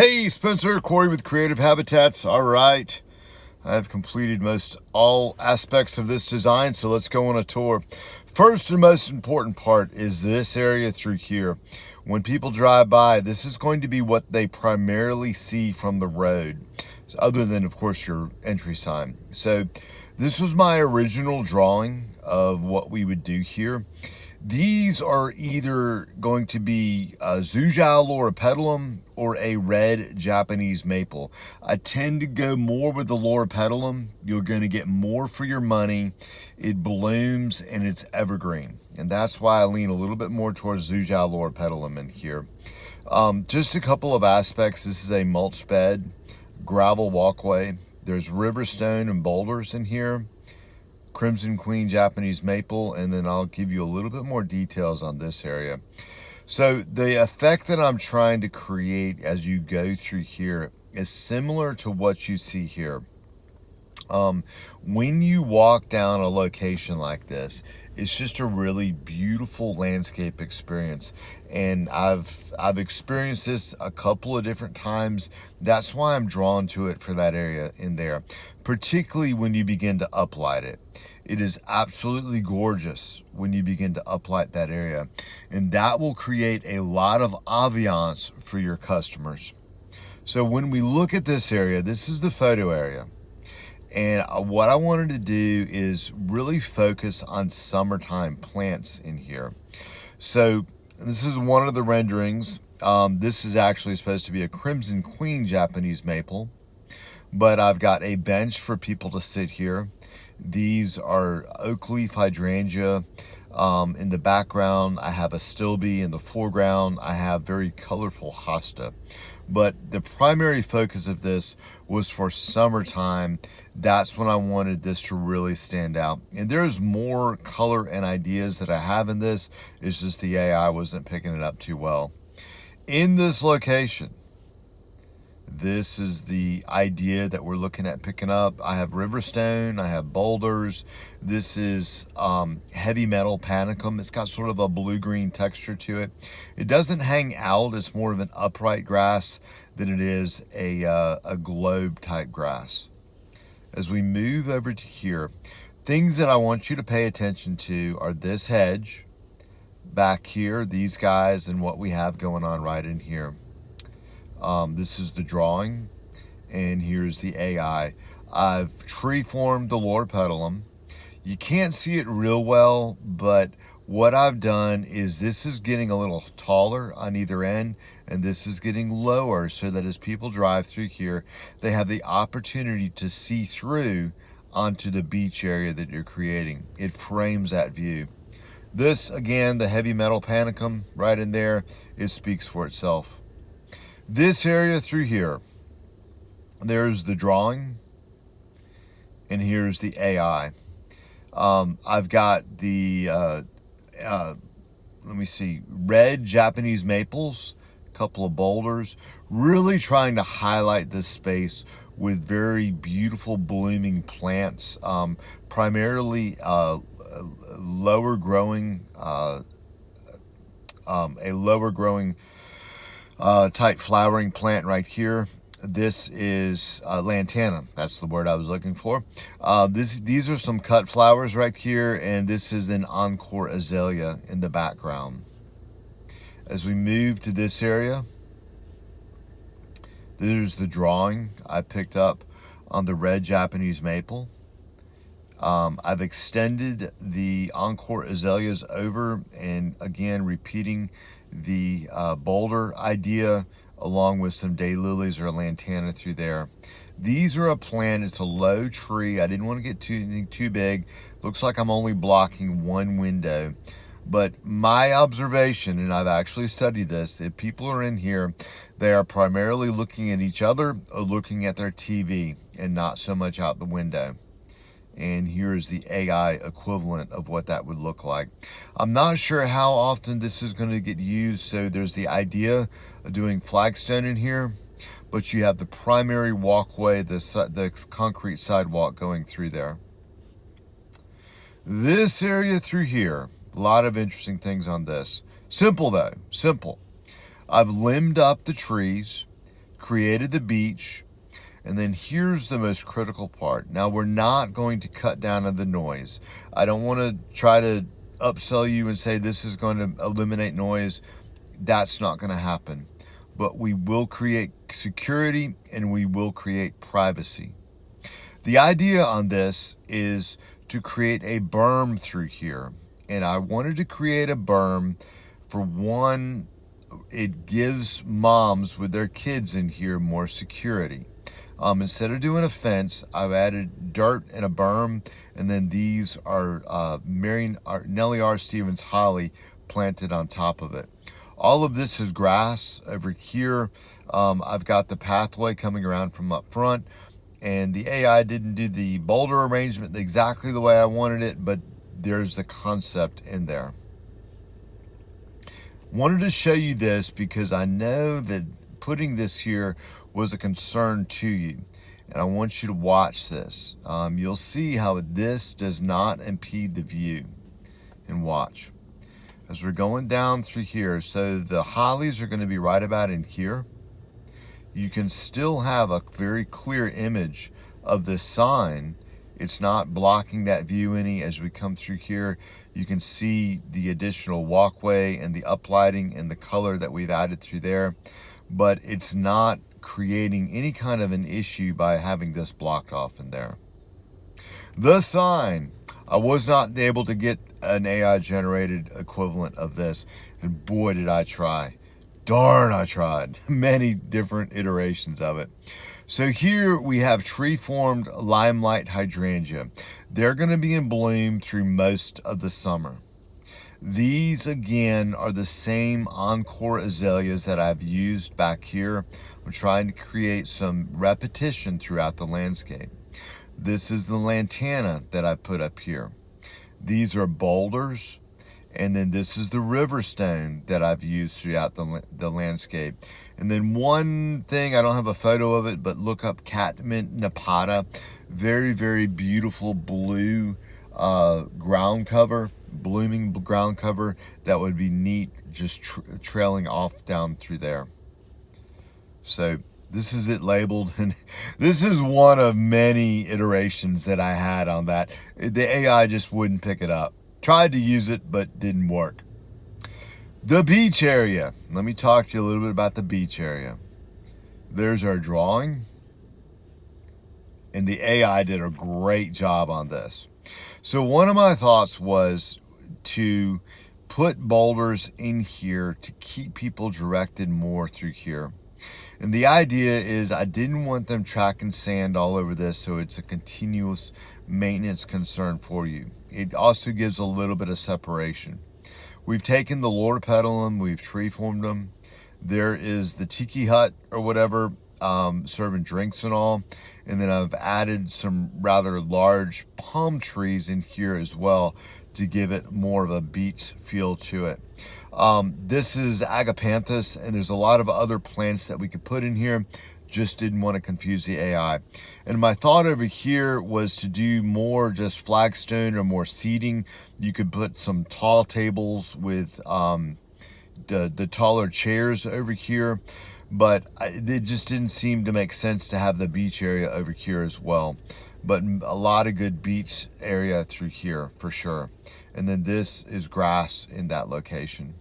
Hey, Spencer, Corey with Creative Habitats. All right, I've completed most all aspects of this design, so let's go on a tour. First and most important part is this area through here. When people drive by, this is going to be what they primarily see from the road, other than, of course, your entry sign. So this was my original drawing of what we would do here. These are either going to be a Zuzhou loropetalum or a red Japanese maple. I tend to go more with the loropetalum. You're going to get more for your money. It blooms and it's evergreen. And that's why I lean a little bit more towards Zuzhou loropetalum in here. Just a couple of aspects. This is a mulch bed, gravel walkway. There's river stone and boulders in here. Crimson Queen Japanese maple, and then I'll give you a little bit more details on this area. So the effect that I'm trying to create as you go through here is similar to what you see here. When you walk down a location like this, it's just a really beautiful landscape experience, and I've experienced this a couple of different times. That's why I'm drawn to it for that area in there, particularly when you begin to uplight it. It is absolutely gorgeous when you begin to uplight that area, and that will create a lot of ambiance for your customers. So when we look at this area, this is the photo area. And what I wanted to do is really focus on summertime plants in here. So this is one of the renderings. This is actually supposed to be a Crimson Queen Japanese maple, but I've got a bench for people to sit here. These are oak leaf hydrangea. In the background, I have a stilby. In the foreground, I have very colorful hosta. But the primary focus of this was for summertime. That's when I wanted this to really stand out. And there's more color and ideas that I have in this. It's just the AI wasn't picking it up too well. In this location, this is the idea that we're looking at picking up. I have riverstone, I have boulders. This is heavy metal panicum. It's got sort of a blue-green texture to it. It doesn't hang out. It's more of an upright grass than it is a globe-type grass. As we move over to here, things that I want you to pay attention to are this hedge back here, these guys, and what we have going on right in here. This is the drawing, and here's the AI. I've tree formed the loropetalum. You can't see it real well, but what I've done is this is getting a little taller on either end, and this is getting lower so that as people drive through here, they have the opportunity to see through onto the beach area that you're creating. It frames that view. This, again, the heavy metal panicum right in there, it speaks for itself. This area through here, there's the drawing, and here's the AI. I've got the, let me see, red Japanese maples, a couple of boulders, really trying to highlight this space with very beautiful blooming plants, primarily lower growing type flowering plant right here. This is lantana. That's the word I was looking for. These are some cut flowers right here, and this is an encore azalea in the background. As we move to this area, there's the drawing I picked up on the red Japanese maple. I've extended the encore azaleas over, and again repeating the boulder idea along with some daylilies or lantana through there. These are a plant. It's a low tree. I didn't want to get too big. Looks like I'm only blocking one window, but my observation, and I've actually studied this, if people are in here, they are primarily looking at each other or looking at their TV and not so much out the window. And here's the AI equivalent of what that would look like. I'm not sure how often this is going to get used, so there's the idea of doing flagstone in here, but you have the primary walkway, the concrete sidewalk going through there. This area through here, a lot of interesting things on this. Simple though, simple. I've limbed up the trees, created the beach, and then here's the most critical part. Now, we're not going to cut down on the noise. I don't want to try to upsell you and say this is going to eliminate noise. That's not going to happen. But we will create security and we will create privacy. The idea on this is to create a berm through here. And I wanted to create a berm for one, it gives moms with their kids in here more security. Instead of doing a fence, I've added dirt and a berm, and then these are Nellie R. Stevens holly planted on top of it. All of this is grass over here. I've got the pathway coming around from up front, and the AI didn't do the boulder arrangement exactly the way I wanted it, but there's the concept in there. Wanted to show you this because I know that putting this here was a concern to you, and I want you to watch this. You'll see how this does not impede the view. And watch as we're going down through here. So the hollies are going to be right about in here. You can still have a very clear image of this sign. It's not blocking that view any. As we come through here, you can see the additional walkway and the uplighting and the color that we've added through there, but it's not creating any kind of an issue by having this blocked off in there. The sign, I was not able to get an AI generated equivalent of this, and boy did I try. Darn, I tried. Many different iterations of it. So here we have tree-formed limelight hydrangea. They're going to be in bloom through most of the summer. These, again, are the same encore azaleas that I've used back here. I'm trying to create some repetition throughout the landscape. This is the lantana that I put up here. These are boulders. And then this is the river stone that I've used throughout the landscape. And then one thing, I don't have a photo of it, but look up catmint nepata. Very, very beautiful blue ground cover, blooming ground cover. That would be neat, just trailing off down through there. So this is it labeled, and this is one of many iterations that I had on that. The AI just wouldn't pick it up. Tried to use it, but didn't work. The beach area. Let me talk to you a little bit about the beach area. There's our drawing. And the AI did a great job on this. So one of my thoughts was to put boulders in here to keep people directed more through here. And the idea is I didn't want them tracking sand all over this, so it's a continuous maintenance concern for you. It also gives a little bit of separation. We've taken the loropetalum, we've tree formed them. There is the tiki hut or whatever, serving drinks and all. And then I've added some rather large palm trees in here as well to give it more of a beach feel to it. This is agapanthus, and there's a lot of other plants that we could put in here. Just didn't want to confuse the AI. And my thought over here was to do more just flagstone or more seating. You could put some tall tables with the taller chairs over here, but it just didn't seem to make sense to have the beach area over here as well. But a lot of good beach area through here for sure. And then this is grass in that location.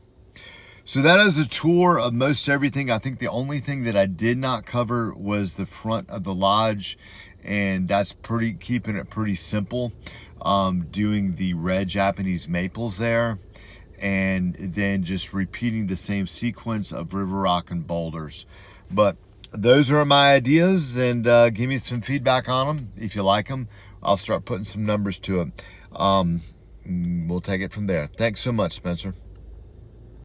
So that is a tour of most everything. I think the only thing that I did not cover was the front of the lodge, and that's keeping it pretty simple. Doing the red Japanese maples there, and then just repeating the same sequence of river rock and boulders. But those are my ideas, and give me some feedback on them. If you like them, I'll start putting some numbers to it. We'll take it from there. Thanks so much, Spencer.